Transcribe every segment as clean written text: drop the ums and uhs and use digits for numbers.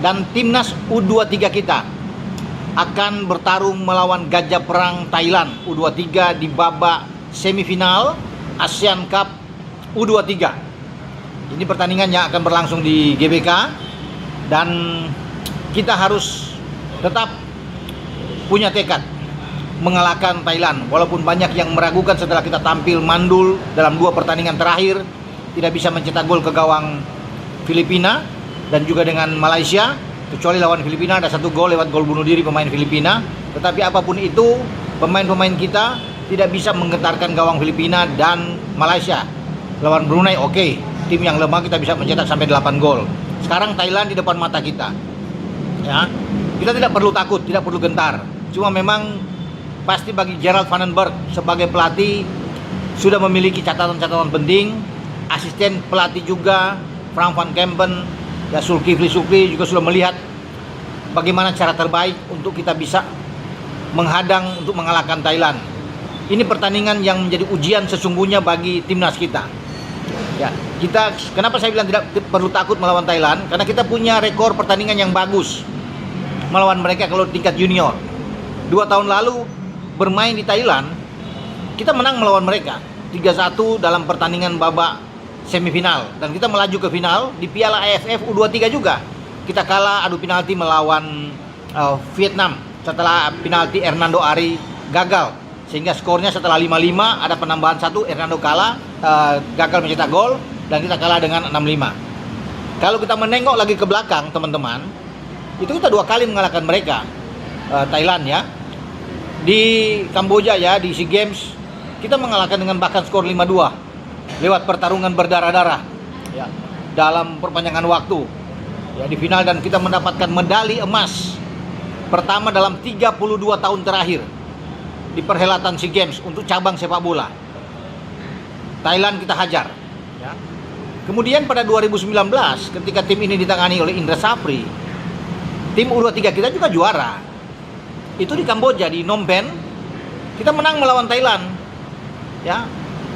Dan timnas U23 kita akan bertarung melawan Gajah Perang Thailand U23 di babak semifinal ASEAN Cup U23. Ini pertandingannya akan berlangsung di GBK dan kita harus tetap punya tekad mengalahkan Thailand. Walaupun banyak yang meragukan setelah kita tampil mandul dalam 2 pertandingan terakhir, tidak bisa mencetak gol ke gawang Filipina dan juga dengan Malaysia, kecuali lawan Filipina ada 1 gol lewat gol bunuh diri pemain Filipina. Tetapi apapun itu, pemain-pemain kita tidak bisa menggetarkan gawang Filipina dan Malaysia. Lawan Brunei oke, tim yang lemah kita bisa mencetak sampai 8 gol. Sekarang Thailand di depan mata kita. Ya. Kita tidak perlu takut, tidak perlu gentar. Cuma memang pasti bagi Gerald Van den Berg sebagai pelatih sudah memiliki catatan-catatan penting. Asisten pelatih juga Frank van Kempen, ya Zulkifli Syukri juga sudah melihat bagaimana cara terbaik untuk kita bisa menghadang untuk mengalahkan Thailand. Ini pertandingan yang menjadi ujian sesungguhnya bagi timnas kita. Ya, kenapa saya bilang tidak perlu takut melawan Thailand? Karena kita punya rekor pertandingan yang bagus melawan mereka kalau tingkat junior. 2 tahun lalu bermain di Thailand, kita menang melawan mereka 3-1 dalam pertandingan babak semifinal, dan kita melaju ke final di Piala AFF U23 juga. Kita kalah adu penalti melawan Vietnam setelah penalti Hernando Ari gagal, sehingga skornya setelah 5-5 ada penambahan 1, Hernando kalah, gagal mencetak gol dan kita kalah dengan 6-5. Kalau kita menengok lagi ke belakang teman-teman, itu kita 2 kali mengalahkan mereka, Thailand ya. Di Kamboja ya, di SEA Games kita mengalahkan dengan bahkan skor 5-2 lewat pertarungan berdarah-darah ya, dalam perpanjangan waktu ya, di final, dan kita mendapatkan medali emas pertama dalam 32 tahun terakhir di perhelatan SEA Games untuk cabang sepak bola. Thailand kita hajar ya. Kemudian pada 2019 ketika tim ini ditangani oleh Indra Safri, tim U23 kita juga juara. Itu di Kamboja, di Phnom Penh, kita menang melawan Thailand ya.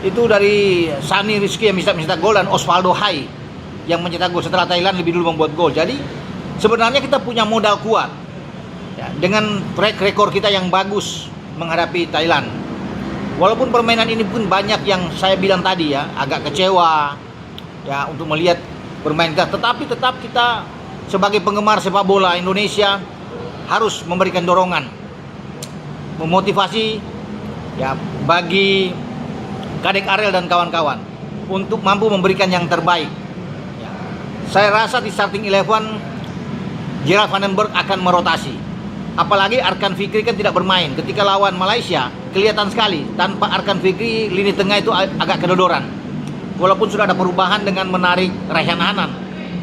Itu dari Sani Rizky yang bisa mencetak gol dan Osvaldo Hai yang mencetak gol setelah Thailand lebih dulu membuat gol. Jadi sebenarnya kita punya modal kuat ya, dengan track record kita yang bagus menghadapi Thailand. Walaupun permainan ini pun banyak yang saya bilang tadi ya, agak kecewa ya untuk melihat bermain kita, tetapi tetap kita sebagai penggemar sepak bola Indonesia harus memberikan dorongan, memotivasi ya bagi Kadek Arel dan kawan-kawan untuk mampu memberikan yang terbaik ya. Saya rasa di starting 11 Gerald Van den Berg akan merotasi. Apalagi Arkan Fikri kan tidak bermain. Ketika lawan Malaysia kelihatan sekali tanpa Arkan Fikri lini tengah itu agak kedodoran. Walaupun sudah ada perubahan dengan menarik Rayhan Hanan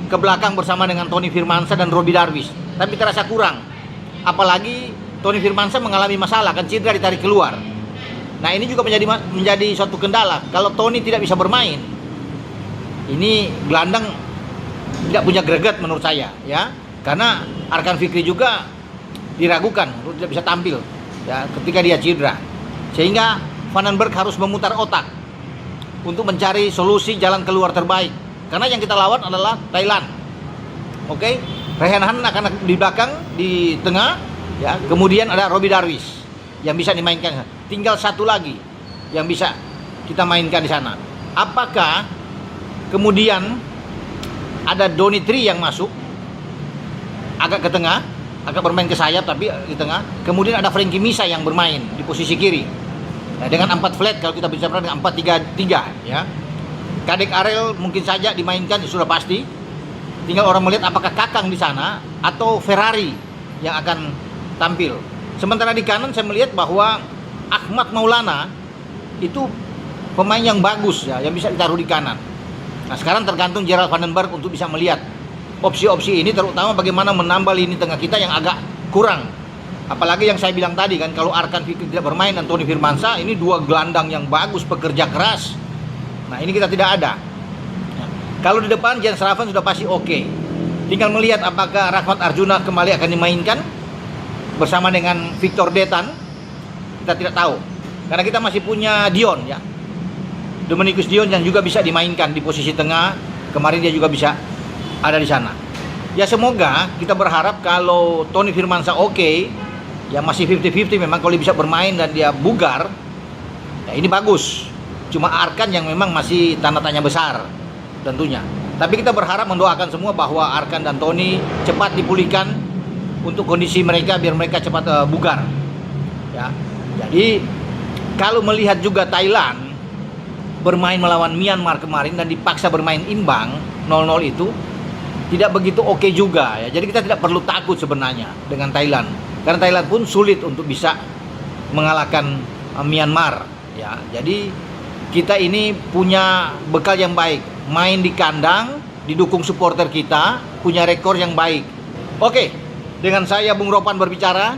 ke belakang bersama dengan Tony Firmansyah dan Robbie Darwish, tapi terasa kurang. Apalagi Tony Firmansyah mengalami masalah, kan cedera, ditarik keluar. Nah ini juga menjadi suatu kendala. Kalau Tony tidak bisa bermain, ini gelandang tidak punya greget menurut saya ya. Karena Arkan Fikri juga diragukan untuk tidak bisa tampil ya ketika dia cedera. Sehingga Van den Berg harus memutar otak untuk mencari solusi jalan keluar terbaik. Karena yang kita lawan adalah Thailand. Oke, Rayhan Hanan akan di belakang, di tengah ya. Kemudian ada Robbie Darwish yang bisa dimainkan. Tinggal 1 lagi yang bisa kita mainkan di sana. Apakah kemudian ada Donny Tri yang masuk agak ke tengah, agak bermain ke sayap tapi di tengah. Kemudian ada Frankie Misa yang bermain di posisi kiri. Nah, dengan 4 flat kalau kita bicara dengan 4-3-3 ya. Kadek Arel mungkin saja dimainkan, sudah pasti. Tinggal orang melihat apakah Kakang di sana atau Ferrari yang akan tampil. Sementara di kanan saya melihat bahwa Ahmad Maulana itu pemain yang bagus ya, yang bisa ditaruh di kanan. Nah sekarang tergantung Gerald Van den Berg untuk bisa melihat opsi-opsi ini, terutama bagaimana menambah lini tengah kita yang agak kurang. Apalagi yang saya bilang tadi kan, kalau Arkan Fikri tidak bermain dan Tony Firmansyah, ini 2 gelandang yang bagus, pekerja keras. Nah ini kita tidak ada. Kalau di depan Jens Ravan sudah pasti oke. Tinggal melihat apakah Rahmat Arjuna kembali akan dimainkan bersama dengan Victor Detan. Kita tidak tahu. Karena kita masih punya Dion ya. Dominikus Dion yang juga bisa dimainkan di posisi tengah. Kemarin dia juga bisa ada di sana. Ya semoga kita berharap kalau Tony Firmansyah oke, ya masih 50-50 memang kalau bisa bermain dan dia bugar, ya ini bagus. Cuma Arkan yang memang masih tanda tanya besar tentunya. Tapi kita berharap mendoakan semua bahwa Arkan dan Tony cepat dipulihkan untuk kondisi mereka biar mereka cepat bugar. Ya. Jadi kalau melihat juga Thailand bermain melawan Myanmar kemarin dan dipaksa bermain imbang 0-0 itu tidak begitu oke juga ya. Jadi kita tidak perlu takut sebenarnya dengan Thailand. Karena Thailand pun sulit untuk bisa mengalahkan Myanmar ya. Jadi kita ini punya bekal yang baik. Main di kandang, didukung supporter kita, punya rekor yang baik. Oke, dengan saya Bung Ropan berbicara.